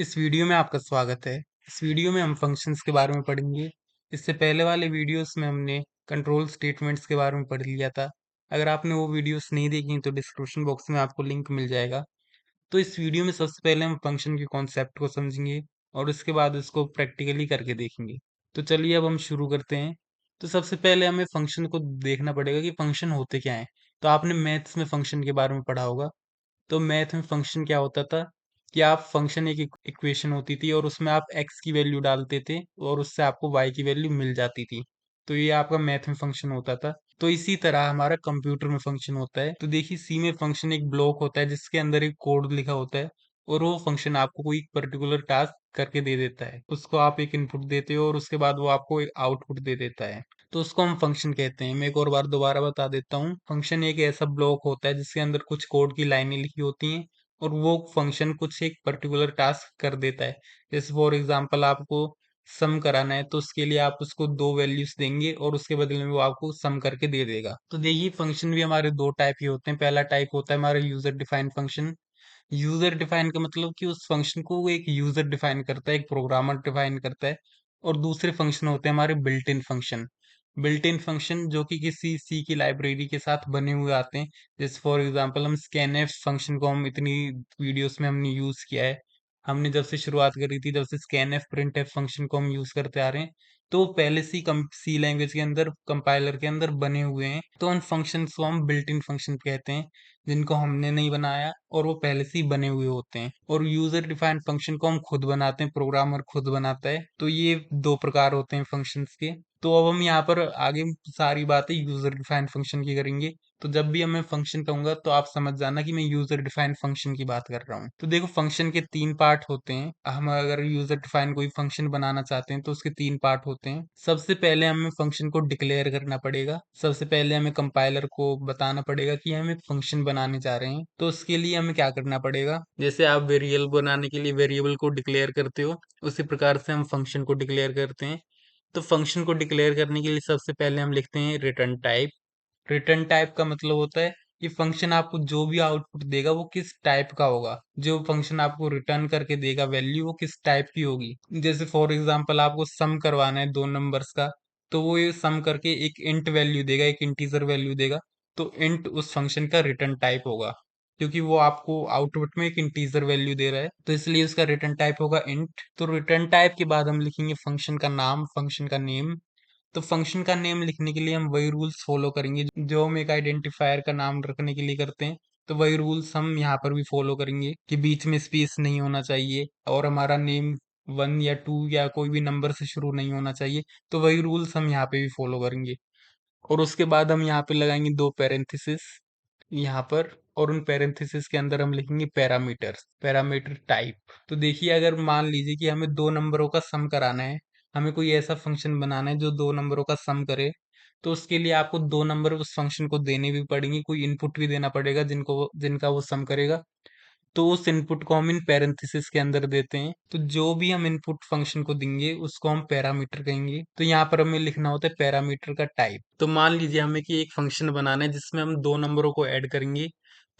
इस वीडियो में आपका स्वागत है। इस वीडियो में हम फंक्शंस के बारे में पढ़ेंगे। इससे पहले वाले वीडियोस में हमने कंट्रोल स्टेटमेंट्स के बारे में पढ़ लिया था। अगर आपने वो वीडियोस नहीं देखी तो डिस्क्रिप्शन बॉक्स में आपको लिंक मिल जाएगा। तो इस वीडियो में सबसे पहले हम फंक्शन के कॉन्सेप्ट को समझेंगे और उसके बाद उसको प्रैक्टिकली करके देखेंगे। तो चलिए अब हम शुरू करते हैं। तो सबसे पहले हमें फंक्शन को देखना पड़ेगा कि फंक्शन होते क्या हैं। तो आपने मैथ्स में फंक्शन के बारे में पढ़ा होगा। तो मैथ में फंक्शन क्या होता था कि आप फंक्शन एक इक्वेशन होती थी और उसमें आप एक्स की वैल्यू डालते थे और उससे आपको वाई की वैल्यू मिल जाती थी। तो ये आपका मैथ में फंक्शन होता था। तो इसी तरह हमारा कंप्यूटर में फंक्शन होता है। तो देखिए सी में फंक्शन एक ब्लॉक होता है जिसके अंदर एक कोड लिखा होता है और वो फंक्शन आपको कोई पर्टिकुलर टास्क करके दे देता है। उसको आप एक इनपुट देते हो और उसके बाद वो आपको एक आउटपुट दे देता है। तो उसको हम फंक्शन कहते हैं। मैं एक और बार दोबारा बता देता हूँ। फंक्शन एक ऐसा ब्लॉक होता है जिसके अंदर कुछ कोड की लाइनें लिखी होती हैं और वो फंक्शन कुछ एक पर्टिकुलर टास्क कर देता है। जैसे फॉर एग्जांपल आपको सम कराना है तो उसके लिए आप उसको दो वैल्यूज देंगे और उसके बदले में वो आपको सम करके दे देगा। तो देखिए फंक्शन भी हमारे दो टाइप के होते हैं। पहला टाइप होता है हमारा user defined function. User define का मतलब कि उस फंक्शन को वो एक यूजर डिफाइन करता है, एक प्रोग्रामर डिफाइन करता है। और दूसरे फंक्शन होते हैं हमारे built in function. Built in function जो कि किसी सी की लाइब्रेरी के साथ बने हुए आते हैं। जैसे फॉर एग्जांपल हम स्कैनएफ फंक्शन को हम इतनी वीडियोस में हमने यूज किया है। हमने जब से शुरुआत करी थी जब से स्कैनएफ प्रिंटएफ फंक्शन को हम यूज करते आ रहे हैं। तो वो पहले से ही सी लैंग्वेज के अंदर कंपाइलर के अंदर बने हुए हैं। तो उन फंक्शन को हम बिल्ट इन फंक्शन कहते हैं जिनको हमने नहीं बनाया और वो पहले से ही बने हुए होते हैं। और यूजर डिफाइंड फंक्शन को हम खुद बनाते हैं, प्रोग्रामर खुद बनाता है। तो ये दो प्रकार होते हैं फंक्शंस के। तो अब हम यहाँ पर आगे सारी बातें यूजर डिफाइंड फंक्शन की करेंगे। तो जब भी मैं फंक्शन कहूंगा तो आप समझ जाना कि मैं यूजर डिफाइंड फंक्शन की बात कर रहा हूँ। तो देखो फंक्शन के तीन पार्ट होते हैं। हम अगर यूजर डिफाइंड कोई फंक्शन बनाना चाहते हैं तो उसके तीन पार्ट होते हैं। सबसे पहले हमें फंक्शन को डिक्लेयर करना पड़ेगा। सबसे पहले हमें कंपाइलर को बताना पड़ेगा कि हम एक फंक्शन बनाने जा रहे हैं। तो उसके लिए हमें क्या करना पड़ेगा, जैसे आप वेरिएबल बनाने के लिए वेरिएबल को डिक्लेयर करते हो उसी प्रकार से हम फंक्शन को डिक्लेयर करते हैं। तो फंक्शन को डिक्लेयर करने के लिए सबसे पहले हम लिखते हैं रिटर्न टाइप। रिटर्न टाइप का मतलब होता है कि फंक्शन आपको जो भी आउटपुट देगा वो किस टाइप का होगा। जो फंक्शन आपको रिटर्न करके देगा वैल्यू वो किस टाइप की होगी। जैसे फॉर एग्जांपल आपको सम करवाना है दो नंबर्स का। तो वो ये सम करके एक इंट वैल्यू देगा, एक इंटीजर वैल्यू देगा। तो इंट उस फंक्शन का रिटर्न टाइप होगा क्योंकि वो आपको आउटपुट में एक इंटीजर वैल्यू दे रहा है। तो इसलिए उसका रिटर्न टाइप होगा इंट। तो रिटर्न टाइप के बाद हम लिखेंगे फंक्शन का नाम, फंक्शन का नेम। तो फंक्शन का नेम लिखने के लिए हम वही रूल्स फॉलो करेंगे जो हम एक आइडेंटिफायर का नाम रखने के लिए करते हैं। तो वही रूल्स हम यहाँ पर भी फॉलो करेंगे कि बीच में स्पेस नहीं होना चाहिए और हमारा नेम वन या टू या कोई भी नंबर से शुरू नहीं होना चाहिए। तो वही रूल्स हम यहाँ पे भी फॉलो करेंगे। और उसके बाद हम यहाँ पे लगाएंगे दो पैरेंथेसिस यहाँ पर। और उन पैरेंथेसिस के अंदर हम लिखेंगे पैरामीटर्स, पैरामीटर टाइप। तो देखिए अगर मान लीजिए कि हमें दो नंबरों का सम कराना है, हमें कोई ऐसा फंक्शन बनाना है जो दो नंबरों का सम करे। तो उसके लिए आपको दो नंबर उस फंक्शन को देने भी पड़ेंगे, कोई इनपुट भी देना पड़ेगा जिनका वो सम करेगा। तो उस इनपुट को हम इन पैरेंथेसिस के अंदर देते हैं। तो जो भी हम इनपुट फंक्शन को देंगे उसको हम पैरामीटर कहेंगे। तो यहाँ पर हमें लिखना होता है पैरामीटर का टाइप। तो मान लीजिए हमें कि एक फंक्शन बनाना है जिसमें हम दो नंबरों को ऐड करेंगे।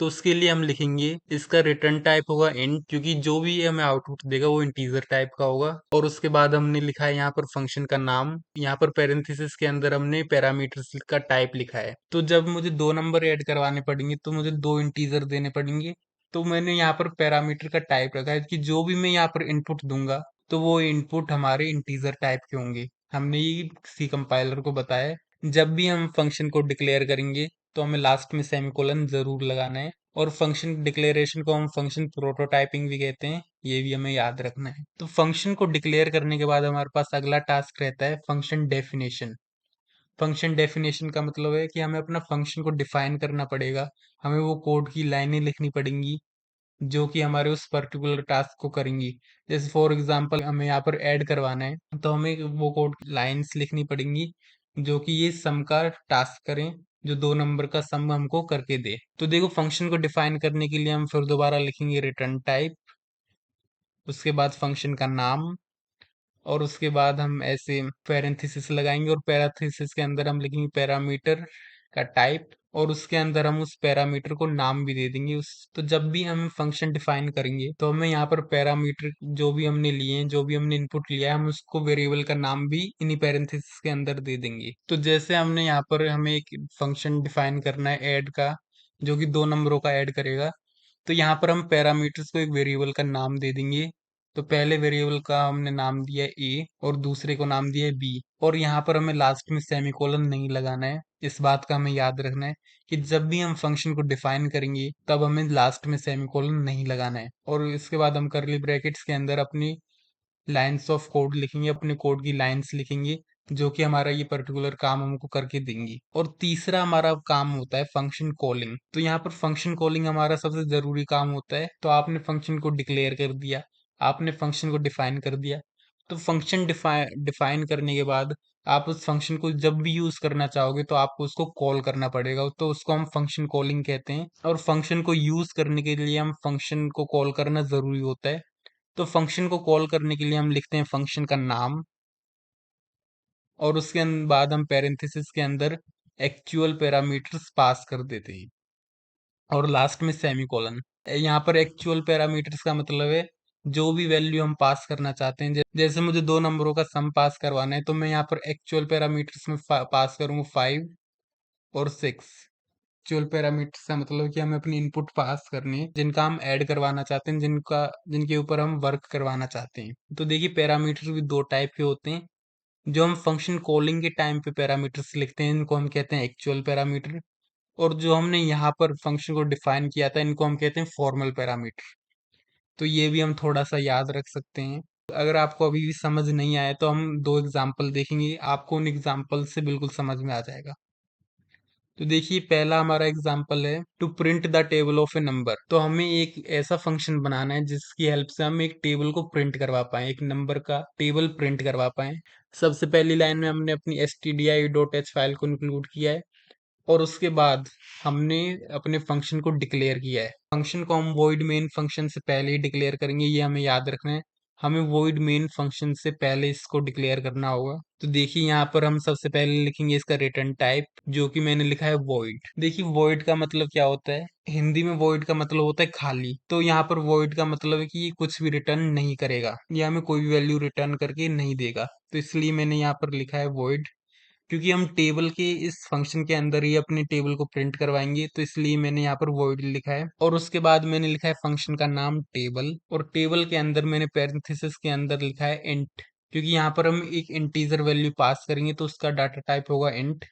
तो उसके लिए हम लिखेंगे इसका रिटर्न टाइप होगा इंट, क्योंकि जो भी ये हमें आउटपुट देगा वो इंटीजर टाइप का होगा। और उसके बाद हमने लिखा है यहाँ पर फंक्शन का नाम। यहाँ पर पैरेंथेसिस के अंदर हमने पैरामीटर्स का टाइप लिखा है। तो जब मुझे दो नंबर ऐड करवाने पड़ेंगे तो मुझे दो इंटीजर देने पड़ेंगे। तो मैंने यहाँ पर पैरामीटर का टाइप रखा है कि जो भी मैं यहाँ पर इनपुट दूंगा तो वो इनपुट हमारे इंटीजर टाइप के होंगे। हमने ये सी कंपाइलर को बताया है। जब भी हम फंक्शन को डिक्लेयर करेंगे तो हमें लास्ट में सेमीकोलन जरूर लगाना है। और फंक्शन डिक्लेरेशन को हम फंक्शन प्रोटोटाइपिंग भी कहते हैं, ये भी हमें याद रखना है। तो फंक्शन को डिक्लेयर करने के बाद हमारे पास अगला टास्क रहता है फंक्शन डेफिनेशन। फंक्शन डेफिनेशन का मतलब है कि हमें अपना फंक्शन को डिफाइन करना पड़ेगा। हमें वो कोड की लाइनें लिखनी पड़ेंगी जो कि हमारे उस पर्टिकुलर टास्क को करेंगी। जैसे फॉर एग्जांपल हमें यहाँ पर ऐड करवाना है तो हमें वो कोड लाइंस लिखनी पड़ेंगी जो कि ये सम का टास्क करें, जो दो नंबर का सम हमको करके दे। तो देखो फंक्शन को डिफाइन करने के लिए हम फिर दोबारा लिखेंगे रिटर्न टाइप, उसके बाद फंक्शन का नाम, और उसके बाद हम ऐसे पैरेंथेसिस लगाएंगे और पैरेंथेसिस के अंदर हम लिखेंगे पैरामीटर का टाइप। और उसके अंदर हम उस पैरामीटर को नाम भी दे देंगे। उस तो जब भी हम फंक्शन डिफाइन करेंगे तो हमें यहाँ पर पैरामीटर जो भी हमने लिए हैं, जो भी हमने इनपुट लिया है, हम उसको वेरिएबल का नाम भी इन्हीं पैरेंथेसिस के अंदर दे देंगे। तो जैसे हमने यहाँ पर हमें एक फंक्शन डिफाइन करना है ऐड का, जो कि 2 नंबरों का ऐड करेगा। तो यहाँ पर हम पैरामीटर्स को एक वेरिएबल का नाम दे देंगे। तो पहले वेरिएबल का हमने नाम दिया है ए और दूसरे को नाम दिया है बी, और यहाँ पर हमें लास्ट में सेमीकोलन नहीं लगाना है। इस बात का हमें याद रखना है कि जब भी हम फंक्शन को डिफाइन करेंगे तब हमें लास्ट में सेमीकोलन नहीं लगाना है। और इसके बाद हम करली ब्रैकेट्स के अंदर अपनी लाइंस ऑफ कोड लिखेंगे, अपने कोड की लाइंस लिखेंगे, जो कि हमारा ये पर्टिकुलर काम हमको करके देंगी। और तीसरा हमारा काम होता है फंक्शन कॉलिंग। तो यहाँ पर फंक्शन कॉलिंग हमारा सबसे जरूरी काम होता है। तो आपने फंक्शन को डिक्लेयर कर दिया, आपने फंक्शन को डिफाइन कर दिया। तो फंक्शन डिफाइन करने के बाद आप उस फंक्शन को जब भी यूज करना चाहोगे तो आपको उसको कॉल करना पड़ेगा, तो उसको हम फंक्शन कॉलिंग कहते हैं। और फंक्शन को यूज करने के लिए हम फंक्शन को कॉल करना जरूरी होता है। तो फंक्शन को कॉल करने के लिए हम लिखते हैं फंक्शन का नाम, और उसके बाद हम पैरेंथेसिस के अंदर एक्चुअल पैरामीटर्स पास कर देते हैं, और लास्ट में सेमीकोलन। यहाँ पर एक्चुअल पैरामीटर्स का मतलब है जो भी वैल्यू हम पास करना चाहते हैं। जैसे मुझे 2 नंबरों का सम पास करवाना है, तो मैं यहाँ पर एक्चुअल पैरामीटर्स में पास करूंगा 5 और 6। एक्चुअल पैरामीटर्स का मतलब है कि हमें अपनी इनपुट पास करनी है, जिनका हम ऐड करवाना चाहते हैं, जिनके ऊपर हम वर्क करवाना चाहते हैं। तो देखिए, पैरामीटर भी 2 टाइप के होते हैं। जो हम फंक्शन कॉलिंग के टाइम पे पैरामीटर्स लिखते हैं, इनको हम कहते हैं एक्चुअल पैरामीटर। और जो हमने यहाँ पर फंक्शन को डिफाइन किया था, इनको हम कहते हैं फॉर्मल पैरामीटर। तो ये भी हम थोड़ा सा याद रख सकते हैं। अगर आपको अभी भी समझ नहीं आया तो हम 2 एग्जाम्पल देखेंगे, आपको उन एग्जाम्पल से बिल्कुल समझ में आ जाएगा। तो देखिए, पहला हमारा एग्जाम्पल है to print the table of a number. तो हमें एक ऐसा फंक्शन बनाना है जिसकी हेल्प से हम एक टेबल को प्रिंट करवा पाए, एक नंबर का टेबल प्रिंट करवा पाए। सबसे पहली लाइन में हमने अपनी stdio.h फाइल को इंक्लूड किया है, और उसके बाद हमने अपने फंक्शन को डिक्लेयर किया है। फंक्शन को हम वॉइड मेन फंक्शन से पहले ही डिक्लेयर करेंगे, ये हमें याद रखना है। हमें वॉइड मेन फंक्शन से पहले इसको डिक्लेयर करना होगा। तो देखिए, यहाँ पर हम सबसे पहले लिखेंगे इसका रिटर्न टाइप, जो कि मैंने लिखा है वॉइड। देखिए, वॉइड का मतलब क्या होता है? हिंदी में वॉइड का मतलब होता है खाली। तो यहाँ पर वॉइड का मतलब है कि ये कुछ भी रिटर्न नहीं करेगा, ये हमें कोई भी वैल्यू रिटर्न करके नहीं देगा। तो इसलिए मैंने यहाँ पर लिखा है वॉइड, क्योंकि हम टेबल के इस फंक्शन के अंदर ही अपने टेबल को प्रिंट करवाएंगे, तो इसलिए मैंने यहाँ पर वॉइड लिखा है। और उसके बाद मैंने लिखा है फंक्शन का नाम टेबल, और टेबल के अंदर मैंने पैरेंथेसिस के अंदर लिखा है इंट, क्योंकि यहाँ पर हम एक इंटीजर वैल्यू पास करेंगे तो उसका डाटा टाइप होगा इंट।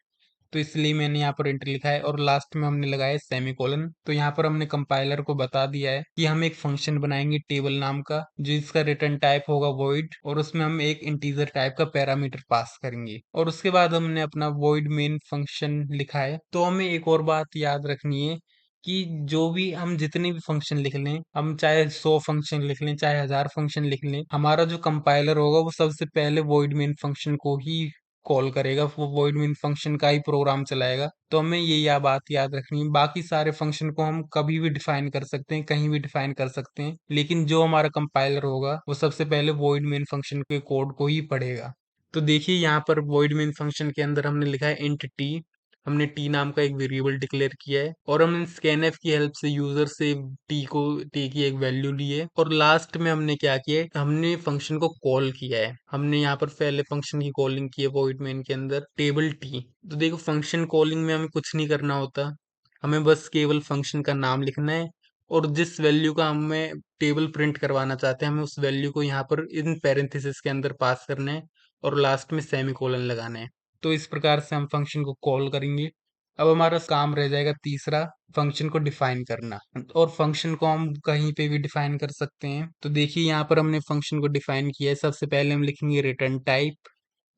तो इसलिए मैंने यहाँ पर इंट लिखा है, और लास्ट में हमने लगाया सेमीकोलन। तो यहाँ पर हमने कंपाइलर को बता दिया है कि हम एक फंक्शन बनाएंगे टेबल नाम का, जिसका रिटर्न टाइप होगा वॉइड, और उसमें हम एक इंटीजर टाइप का पैरामीटर पास करेंगे। और उसके बाद हमने अपना वॉइड मेन फंक्शन लिखा है। तो हमें एक और बात याद रखनी है कि जो भी हम जितने भी फंक्शन लिख लें, हम चाहे 100 फंक्शन लिख लें, चाहे 1000 फंक्शन लिख लें, हमारा जो कंपाइलर होगा वो सबसे पहले वॉइड मेन फंक्शन को ही कॉल करेगा, वो वॉइड मेन फंक्शन का ही प्रोग्राम चलाएगा। तो हमें ये बात याद रखनी है। बाकी सारे फंक्शन को हम कभी भी डिफाइन कर सकते हैं, कहीं भी डिफाइन कर सकते हैं, लेकिन जो हमारा कंपाइलर होगा वो सबसे पहले वॉइड मेन फंक्शन के कोड को ही पढ़ेगा। तो देखिए, यहाँ पर वॉइड मेन फंक्शन के अंदर हमने लिखा है इंट टी। हमने टी नाम का एक वेरिएबल डिक्लेयर किया है, और हमने स्कैनफ की हेल्प से यूजर से टी की एक वैल्यू ली है। और लास्ट में हमने क्या किया है, हमने फंक्शन को कॉल किया है। हमने यहाँ पर पहले फंक्शन की कॉलिंग की है वॉइड मेन के अंदर टेबल टी। तो देखो, फंक्शन कॉलिंग में हमें कुछ नहीं करना होता, हमें बस केवल फंक्शन का नाम लिखना है, और जिस वैल्यू का हमें टेबल प्रिंट करवाना चाहते हैं, हमें उस वैल्यू को यहाँ पर इन पैरेंथेसिस के अंदर पास करना है, और लास्ट में सेमीकोलन लगाना है। तो इस प्रकार से हम फंक्शन को कॉल करेंगे। अब हमारा काम रह जाएगा तीसरा, फंक्शन को डिफाइन करना। और फंक्शन को हम कहीं पे भी डिफाइन कर सकते हैं। तो देखिए, यहाँ पर हमने फंक्शन को डिफाइन किया है। सबसे पहले हम लिखेंगे रिटर्न टाइप,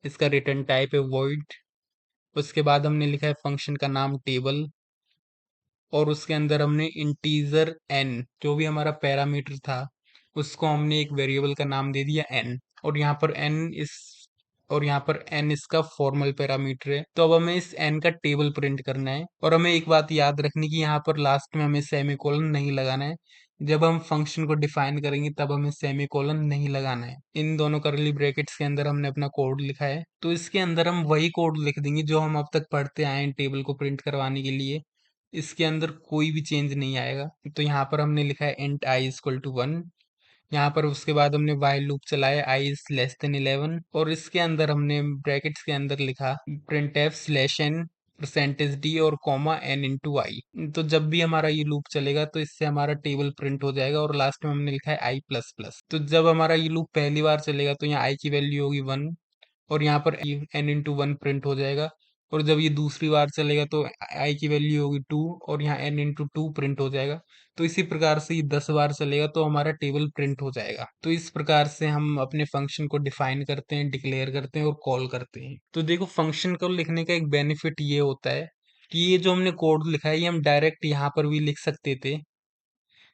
इसका रिटर्न टाइप है वॉइड। उसके बाद हमने लिखा है फंक्शन का नाम टेबल, और उसके अंदर हमने इंटीजर n, जो भी हमारा पैरामीटर था, उसको हमने एक वेरिएबल का नाम दे दिया n। और यहाँ पर n इसका फॉर्मल पैरामीटर है। तो अब हमें इस n का टेबल प्रिंट करना है, और हमें एक बात याद रखनी कि यहाँ पर लास्ट में हमें सेमीकोलन नहीं लगाना है। जब हम फंक्शन को डिफाइन करेंगे तब हमें सेमीकोलन नहीं लगाना है। इन दोनों करली ब्रैकेट्स के अंदर हमने अपना कोड लिखा है। तो इसके अंदर हम वही कोड लिख देंगे जो हम अब तक पढ़ते आए हैं टेबल को प्रिंट करवाने के लिए। इसके अंदर कोई भी चेंज नहीं आएगा। तो यहाँ पर हमने लिखा है इंट आई इक्वल टू 1। यहाँ पर उसके बाद हमने while लूप चलाया आई इज लेस देन 11, और इसके अंदर हमने ब्रैकेट्स के अंदर लिखा print F slash N percentage D और कॉमा एन इंटू आई। तो जब भी हमारा ये लूप चलेगा तो इससे हमारा टेबल प्रिंट हो जाएगा, और लास्ट में हमने लिखा है आई प्लस प्लस। तो जब हमारा ये लूप पहली बार चलेगा तो यहाँ आई की वैल्यू होगी 1, और यहाँ पर एन इंटू 1 प्रिंट हो जाएगा। और जब ये दूसरी बार चलेगा तो आई की वैल्यू होगी 2, और यहाँ एन इंटू 2 प्रिंट हो जाएगा। तो इसी प्रकार से ये 10 बार चलेगा तो हमारा टेबल प्रिंट हो जाएगा। तो इस प्रकार से हम अपने फंक्शन को डिफाइन करते हैं, डिक्लेयर करते हैं और कॉल करते हैं। तो देखो, फंक्शन को लिखने का एक बेनिफिट ये होता है कि ये जो हमने कोड लिखा है ये हम डायरेक्ट यहाँ पर भी लिख सकते थे,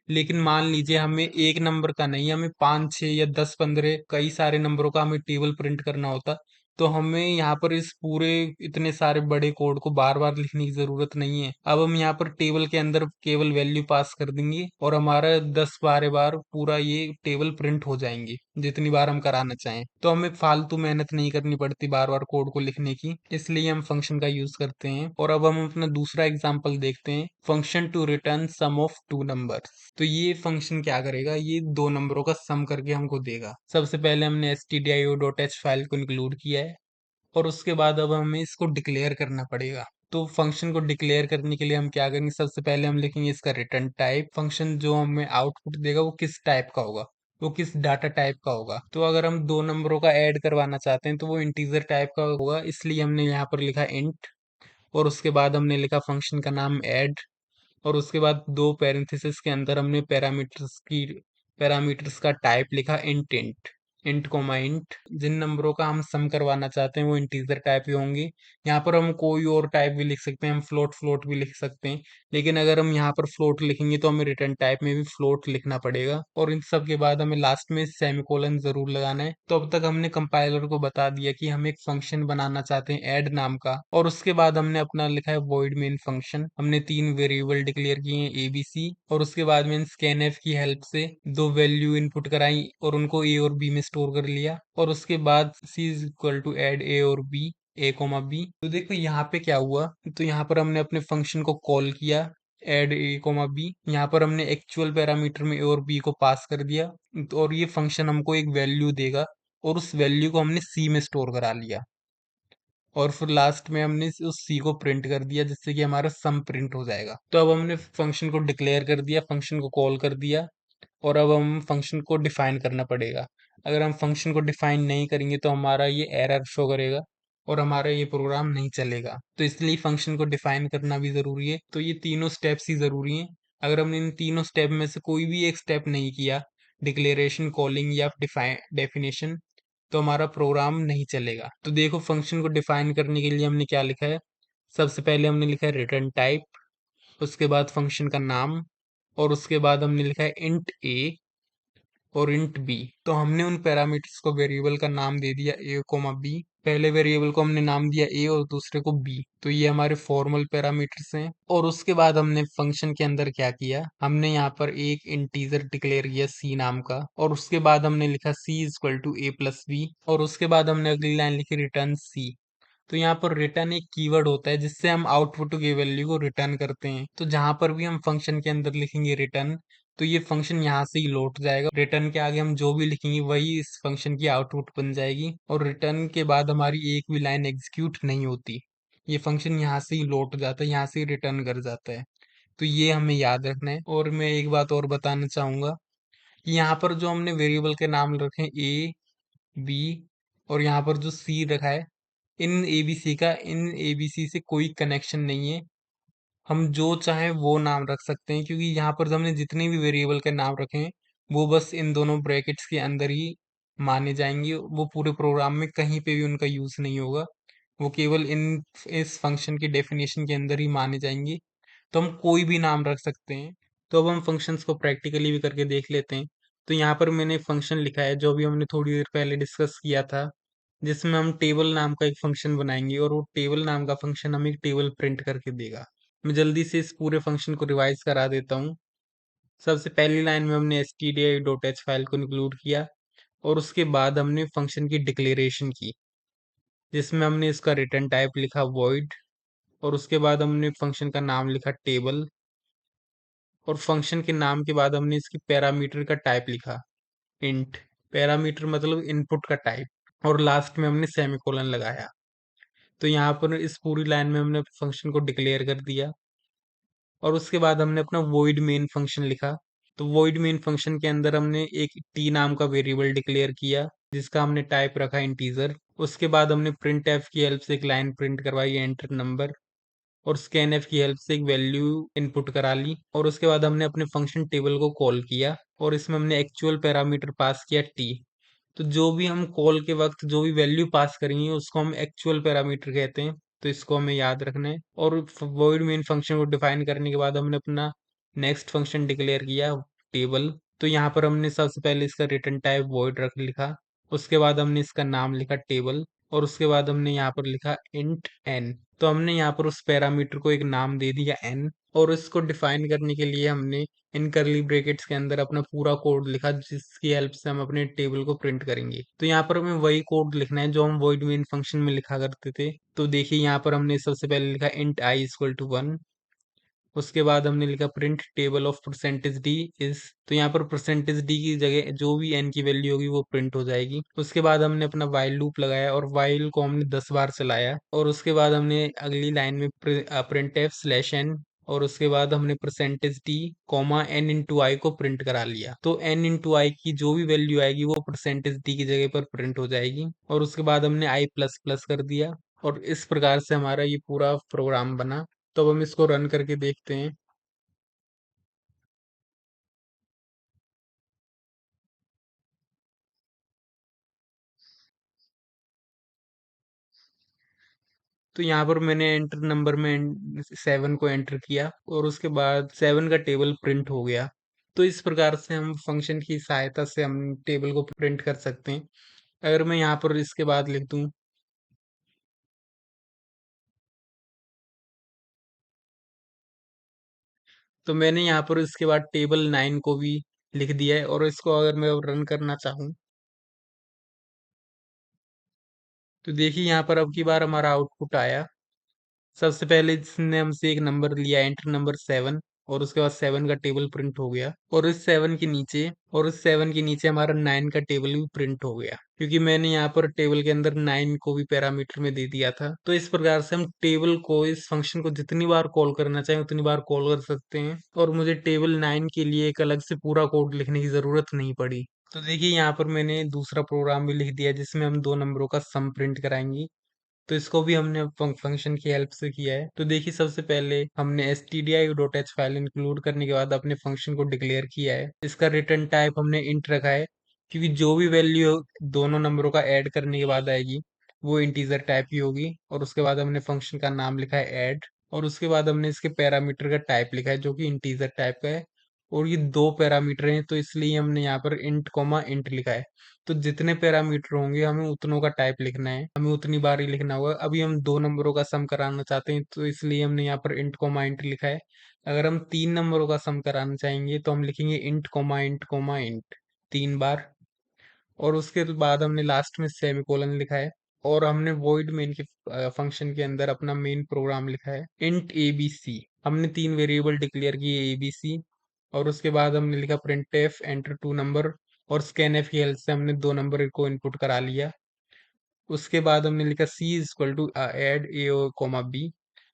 लेकिन मान लीजिए हमें एक नंबर का नहीं, हमें 5 6 या 10 15 कई सारे नंबरों का हमें टेबल प्रिंट करना होता, तो हमें यहाँ पर इस पूरे इतने सारे बड़े कोड को बार बार लिखने की जरूरत नहीं है। अब हम यहाँ पर टेबल के अंदर केवल वैल्यू पास कर देंगे और हमारा 10 12 बार पूरा ये टेबल प्रिंट हो जाएंगे, जितनी बार हम कराना चाहें। तो हमें फालतू मेहनत नहीं करनी पड़ती बार बार कोड को लिखने की, इसलिए हम फंक्शन का यूज करते हैं। और अब हम अपना दूसरा एग्जाम्पल देखते हैं, function to return sum of two numbers. तो ये फंक्शन क्या करेगा, ये दो नंबरों का सम करके हमको देगा। सबसे पहले हमने stdio.h फाइल को इंक्लूड किया है, और उसके बाद अब हमें इसको डिक्लेयर करना पड़ेगा। तो फंक्शन को डिक्लेयर करने के लिए हम क्या करेंगे, सबसे पहले हम लिखेंगे इसका रिटर्न टाइप। फंक्शन जो हमें आउटपुट देगा वो किस टाइप का होगा, वो किस डाटा टाइप का होगा। तो अगर हम दो नंबरों का ऐड करवाना चाहते हैं तो वो इंटीजर टाइप का होगा, इसलिए हमने यहाँ पर लिखा इंट, और उसके बाद हमने लिखा फंक्शन का नाम ऐड, और उसके बाद दो पैरेंथेसिस के अंदर हमने पैरामीटर्स का टाइप लिखा int int int comma int. जिन नंबरों का हम सम करवाना चाहते हैं वो इंटीजर टाइप के होंगे। यहाँ पर हम कोई और टाइप भी लिख सकते हैं, हम फ्लोट फ्लोट भी लिख सकते हैं, लेकिन अगर हम यहाँ पर फ्लोट लिखेंगे तो हमें रिटर्न टाइप में भी फ्लोट लिखना पड़ेगा। और इन सब के बाद हमें लास्ट में सेमीकोलन जरूर लगाना है। तो अब तक हमने कंपाइलर को बता दिया कि हम एक फंक्शन बनाना चाहते हैं ऐड नाम का, और उसके बाद हमने अपना लिखा है वॉइड मेन फंक्शन। हमने तीन वेरिएबल डिक्लेयर किए हैं ए बी सी, और उसके बाद में स्कैनफ की हेल्प से दो वैल्यू इनपुट कराई और उनको ए और बी में स्टोर कर लिया, और उसके बाद सी इज इक्वल टू एड ए और बी, ए कोमा बी। तो देखो यहाँ पे क्या हुआ, तो यहाँ पर हमने अपने फंक्शन को कॉल किया एड ए कोमा बी, यहाँ पर हमने एक्चुअल पैरामीटर में ए और बी को पास कर दिया, और ये फंक्शन हमको एक वैल्यू देगा, और उस वैल्यू को हमने सी में स्टोर करा लिया, और फिर लास्ट में हमने उस सी को प्रिंट कर दिया, जिससे कि हमारा सम प्रिंट हो जाएगा। तो अब हमने फंक्शन को डिक्लेयर कर दिया, फंक्शन को कॉल कर दिया, और अब हम फंक्शन को डिफाइन करना पड़ेगा। अगर हम फंक्शन को डिफाइन नहीं करेंगे तो हमारा ये एरर शो करेगा और हमारा ये प्रोग्राम नहीं चलेगा। तो इसलिए फंक्शन को डिफाइन करना भी जरूरी है। तो ये तीनों स्टेप्स ही जरूरी हैं। अगर हमने इन तीनों स्टेप में से कोई भी एक स्टेप नहीं किया, डिक्लेरेशन, कॉलिंग या डिफाइन डेफिनेशन, तो हमारा प्रोग्राम नहीं चलेगा। तो देखो, फंक्शन को डिफाइन करने के लिए हमने क्या लिखा है, सबसे पहले हमने लिखा है रिटर्न टाइप, उसके बाद फंक्शन का नाम, और उसके बाद हमने लिखा है इंट ए और इंट बी। तो हमने उन पैरामीटर्स को वेरिएबल का नाम दे दिया ए कोमा बी। पहले वेरिएबल को हमने नाम दिया ए और दूसरे को बी, तो ये हमारे फॉर्मल पैरामीटर्स हैं। और उसके बाद हमने फंक्शन के अंदर क्या किया, हमने यहाँ पर एक इंटीजर डिक्लेयर किया सी नाम का, और उसके बाद हमने लिखा C is equal to A plus B, और उसके बाद हमने अगली लाइन लिखी रिटर्न सी। तो यहाँ पर रिटर्न एक कीवर्ड होता है जिससे हम आउटपुट की वैल्यू को रिटर्न करते हैं। तो जहां पर भी हम फंक्शन के अंदर लिखेंगे रिटर्न, तो ये फंक्शन यहाँ से ही लौट जाएगा। रिटर्न के आगे हम जो भी लिखेंगे वही इस फंक्शन की आउटपुट बन जाएगी, और रिटर्न के बाद हमारी एक भी लाइन एग्जीक्यूट नहीं होती। ये फंक्शन यहाँ से ही लौट जाता है, यहाँ से ही रिटर्न कर जाता है। तो ये हमें याद रखना है। और मैं एक बात और बताना चाहूंगा कि यहाँ पर जो हमने वेरिएबल के नाम रखे हैं ए बी, और यहाँ पर जो सी रखा है, इन एबीसी से कोई कनेक्शन नहीं है। हम जो चाहें वो नाम रख सकते हैं, क्योंकि यहाँ पर हमने जितने भी वेरिएबल के नाम रखे हैं वो बस इन दोनों ब्रैकेट्स के अंदर ही माने जाएंगे। वो पूरे प्रोग्राम में कहीं पे भी उनका यूज नहीं होगा, वो केवल इन इस फंक्शन की डेफिनेशन के अंदर ही माने जाएंगे। तो हम कोई भी नाम रख सकते हैं। तो अब हम फंक्शंस को प्रैक्टिकली भी करके देख लेते हैं। तो यहाँ पर मैंने फंक्शन लिखा है जो भी हमने थोड़ी देर पहले डिस्कस किया था, जिसमें हम टेबल नाम का एक फंक्शन बनाएंगे, और वो टेबल नाम का फंक्शन हमें एक टेबल प्रिंट करके देगा। मैं जल्दी से इस पूरे फंक्शन को रिवाइज करा देता हूँ। सबसे पहली लाइन में हमने stdio.h फाइल को इंक्लूड किया, और उसके बाद हमने फंक्शन की डिक्लेरेशन की, जिसमें हमने इसका रिटर्न टाइप लिखा वॉइड, और उसके बाद हमने फंक्शन का नाम लिखा टेबल, और फंक्शन के नाम के बाद हमने इसकी पैरामीटर का टाइप लिखा इंट। पैरामीटर मतलब इनपुट का टाइप, और लास्ट में हमने सेमीकोलन लगाया। तो यहाँ पर इस पूरी लाइन में हमने फंक्शन को डिक्लेयर कर दिया, और उसके बाद हमने अपना void मेन फंक्शन लिखा। तो void मेन फंक्शन के अंदर हमने एक t नाम का वेरिएबल डिक्लेयर किया, जिसका हमने टाइप रखा इंटीजर। उसके बाद हमने प्रिंट एफ की हेल्प से एक लाइन प्रिंट करवाई, एंटर नंबर, और स्कैन एफ की हेल्प से एक वैल्यू इनपुट करा ली, और उसके बाद हमने अपने फंक्शन टेबल को कॉल किया, और इसमें हमने एक्चुअल पैरामीटर पास किया t। तो जो भी हम कॉल के वक्त जो भी वैल्यू पास करेंगे उसको हम एक्चुअल पैरामीटर कहते हैं। तो इसको हमें याद रखना है। और वॉइड मेन फंक्शन को डिफाइन करने के बाद हमने अपना नेक्स्ट फंक्शन डिक्लेयर किया, टेबल। तो यहाँ पर हमने सबसे पहले इसका रिटर्न टाइप वॉइड रख लिखा, उसके बाद हमने इसका नाम लिखा टेबल, और उसके बाद हमने यहाँ पर लिखा इंट n। तो हमने यहाँ पर उस पैरामीटर को एक नाम दे दिया n, और इसको डिफाइन करने के लिए हमने इन करली ब्रैकेट्स के अंदर अपना पूरा कोड लिखा, जिसकी हेल्प से हम अपने टेबल को प्रिंट करेंगे। तो यहाँ पर हमें वही कोड लिखना है जो हम void मेन फंक्शन में लिखा करते थे। तो देखिए यहाँ पर हमने सबसे पहले लिखा इंट i इक्वल टू 1। उसके बाद हमने लिखा print table of percentage D is. तो यहाँ पर परसेंटेज डी की जगह जो भी एन की वैल्यू होगी वो प्रिंट हो जाएगी। उसके बाद हमने अपना वाइल लूप लगाया, और वाइल को हमने 10 बार चलाया, और उसके बाद हमने अगली लाइन में प्रिंट एफ स्लैश एन, और उसके बाद हमने percentage T comma N into I को प्रिंट करा लिया। तो एन इंटू आई की जो भी वैल्यू आएगी वो परसेंटेज टी की जगह पर प्रिंट हो जाएगी, और उसके बाद हमने आई प्लस प्लस कर दिया। और इस प्रकार से हमारा ये पूरा प्रोग्राम बना। तो अब हम इसको रन करके देखते हैं। तो यहाँ पर मैंने एंटर नंबर में 7 को एंटर किया, और उसके बाद 7 का टेबल प्रिंट हो गया। तो इस प्रकार से हम फंक्शन की सहायता से हम टेबल को प्रिंट कर सकते हैं। अगर मैं यहाँ पर इसके बाद लिख दूं, तो मैंने यहाँ पर इसके बाद टेबल 9 को भी लिख दिया है, और इसको अगर मैं रन करना चाहूँ, तो देखिए यहाँ पर अब की बार हमारा आउटपुट आया। सबसे पहले इसने हमसे एक नंबर लिया, एंटर नंबर 7, और उसके बाद 7 का टेबल प्रिंट हो गया, और इस 7 के नीचे हमारा 9 का टेबल भी प्रिंट हो गया, क्योंकि मैंने यहाँ पर टेबल के अंदर 9 को भी पैरामीटर में दे दिया था। तो इस प्रकार से हम टेबल को, इस फंक्शन को जितनी बार कॉल करना चाहें उतनी बार कॉल कर सकते हैं, और मुझे टेबल 9 के लिए एक अलग से पूरा कोड लिखने की जरूरत नहीं पड़ी। तो देखिए यहाँ पर मैंने दूसरा प्रोग्राम भी लिख दिया, जिसमें हम दो नंबरों का सम प्रिंट कराएंगे। तो इसको भी हमने फंक्शन की हेल्प से किया है। तो देखिए सबसे पहले हमने stdio.h फाइल इंक्लूड करने के बाद अपने फंक्शन को डिक्लेयर किया है। इसका रिटर्न टाइप हमने इंट रखा है, क्योंकि जो भी वैल्यू दोनों नंबरों का ऐड करने के बाद आएगी वो इंटीजर टाइप की होगी। और उसके बाद हमने फंक्शन का नाम लिखा है ऐड, और उसके बाद हमने इसके पैरामीटर का टाइप लिखा है जो कि इंटीजर टाइप का है। और ये दो पैरामीटर हैं, तो इसलिए हमने यहाँ पर इंट कॉमा इंट लिखा है। तो जितने पैरामीटर होंगे हमें उतनों का टाइप लिखना है, हमें उतनी बार ही लिखना होगा। अभी हम दो नंबरों का सम कराना चाहते हैं, तो इसलिए हमने यहाँ पर इंट कोमा इंट लिखा है। अगर हम तीन नंबरों का सम कराना चाहेंगे तो हम लिखेंगे इंट कोमा इंट 3 बार, और उसके बाद हमने लास्ट में सेमीकोलन लिखा है। और हमने वॉइड मेन के फंक्शन के अंदर अपना मेन प्रोग्राम लिखा है इंट एबीसी। हमने तीन वेरिएबल डिक्लेयर किए एबीसी, और उसके बाद हमने लिखा print F enter two number, और स्कैन एफ की हेल्प से हमने दो नंबर को इनपुट करा लिया। उसके बाद हमने लिखा C is equal to add A comma B.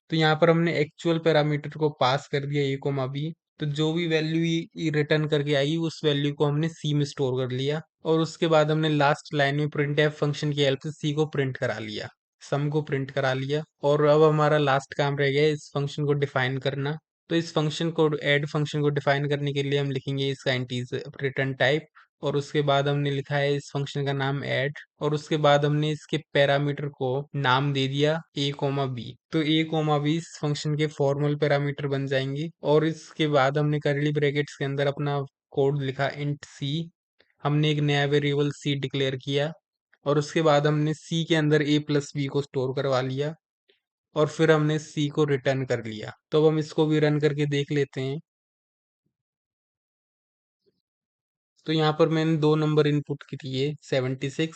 तो यहाँ पर हमने एक्चुअल पैरामीटर को पास कर दिया ए कोमा बी। तो जो भी वैल्यू ये रिटर्न करके आएगी उस वैल्यू को हमने सी में स्टोर कर लिया, और उसके बाद हमने लास्ट लाइन में प्रिंट एफ फंक्शन की हेल्प से सी को प्रिंट करा लिया, सम को प्रिंट करा लिया। और अब हमारा लास्ट काम रह गया इस फंक्शन को डिफाइन करना। तो इस फंक्शन को, ऐड फंक्शन को डिफाइन करने के लिए हम लिखेंगे इसका इंटीजर रिटर्न टाइप, और उसके बाद हमने लिखा है इस फंक्शन का नाम ऐड, और उसके बाद हमने इसके पैरामीटर को नाम दे दिया ए कोमा बी। तो ए कोमा बी इस फंक्शन के फॉर्मल पैरामीटर बन जाएंगे। और इसके बाद हमने करली ब्रैकेट्स के अंदर अपना कोड लिखा इंट सी। हमने एक नया वेरिएबल सी डिक्लेयर किया, और उसके बाद हमने सी के अंदर ए प्लस बी को स्टोर करवा लिया, और फिर हमने सी को रिटर्न कर लिया। तो अब हम इसको भी रन करके देख लेते हैं। तो यहाँ पर मैंने दो नंबर इनपुट किए, 76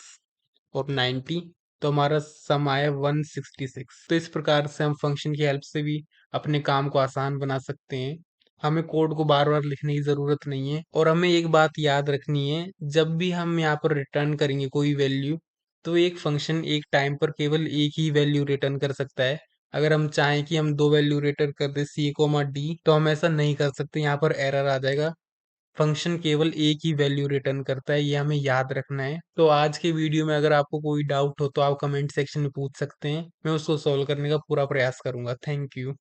और 90। तो हमारा सम आया 166। तो इस प्रकार से हम फंक्शन की हेल्प से भी अपने काम को आसान बना सकते हैं। हमें कोड को बार बार लिखने की जरूरत नहीं है। और हमें एक बात याद रखनी है, जब भी हम यहाँ पर रिटर्न करेंगे कोई वैल्यू, तो एक फंक्शन एक टाइम पर केवल एक ही वैल्यू रिटर्न कर सकता है। अगर हम चाहें कि हम दो वैल्यू रिटर्न कर दे सी कोमा डी, तो हम ऐसा नहीं कर सकते, यहाँ पर एरर आ जाएगा। फंक्शन केवल एक ही वैल्यू रिटर्न करता है, ये हमें याद रखना है। तो आज के वीडियो में अगर आपको कोई डाउट हो तो आप कमेंट सेक्शन में पूछ सकते हैं, मैं उसको सॉल्व करने का पूरा प्रयास करूंगा। Thank you.